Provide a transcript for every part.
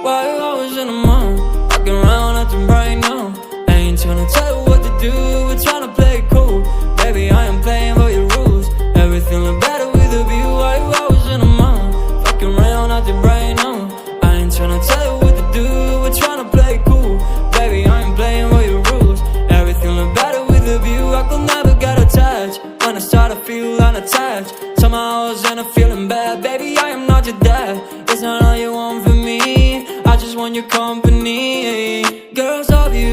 Why you always in the mood? Walking around acting right now. I ain't tryna tell you what to do, we're tryna play it cool. Baby, I am playing by your rules. Everything look better with a view. Why you always in the mood? Walking around acting right now. I ain't tryna tell you what to do, we're tryna play it cool. Baby, I am playing by your rules. Everything look better with a view. I could never get attached. When I start to feel unattached, somehow I was in a feeling bad. Baby, I am not your dad. It's not all you want from me, I just want your company. Girls love you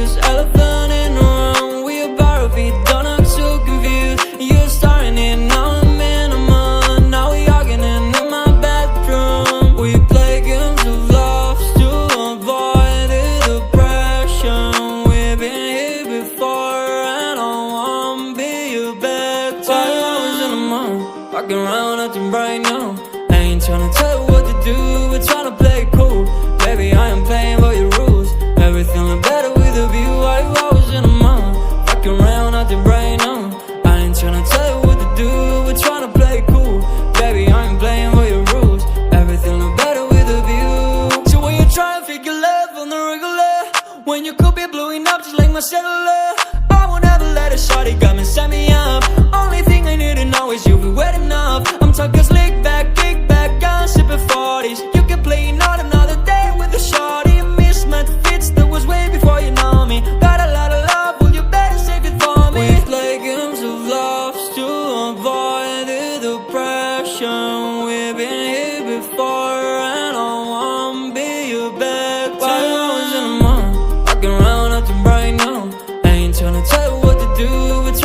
fucking around, acting right now. I ain't tryna tell you what to do, we're tryna play it cool. Baby, I am playing by your rules. Everything look better with a view. I was in a mind, fucking around, acting right now. I ain't tryna tell you what to do, we're tryna play it cool. Baby, I am playing by your rules. Everything look better with a view. So when you try and figure love on the regular, when you could be blowing up just like my cellular, I won't ever let a shawty come and set me up. Only thing I need to know is you'll be wet enough. I'm talking slick back, kick back, gun sipping 40s. You can play not another day with a shawty. Mismatch fits, that was way before you know me. Got a lot of love, well you better save it for me. We play games of love to avoid the depression. We've been here before and I won't be your back. While I was in the mind, walking around acting right now. I ain't tryna tell you what to do, it's